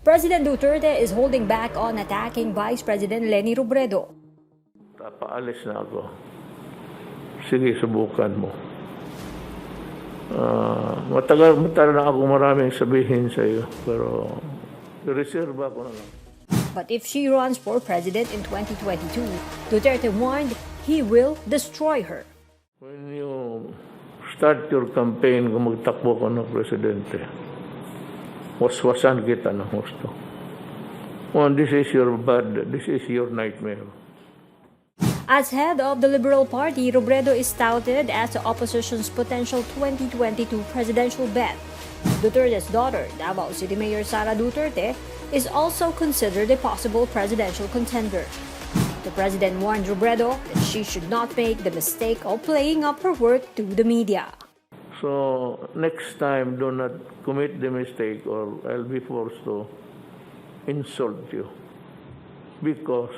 President Duterte is holding back on attacking Vice President Leni Robredo. Paalis na ako. Sige, subukan mo. Matagal na ako maraming sabihin sa iyo, pero reserve ako na lang. But if she runs for president in 2022, Duterte warned he will destroy her. When you start your campaign kung magtakbo ka ng presidente, waswasan kita ng husto. Well, this is your nightmare. As head of the Liberal Party, Robredo is touted as the opposition's potential 2022 presidential bet. Duterte's daughter, Davao City Mayor Sara Duterte, is also considered a possible presidential contender. The president warned Robredo that she should not make the mistake of playing up her work to the media. So, next time, do not commit the mistake or I'll be forced to insult you. Because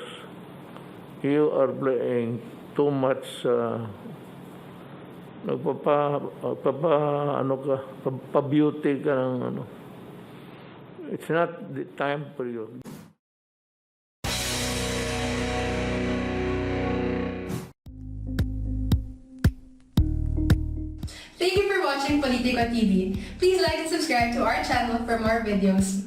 you are playing too much, pa-beauty ka ng ano. It's not the time for you. Thank you for watching Politico TV. Please like and subscribe to our channel for more videos.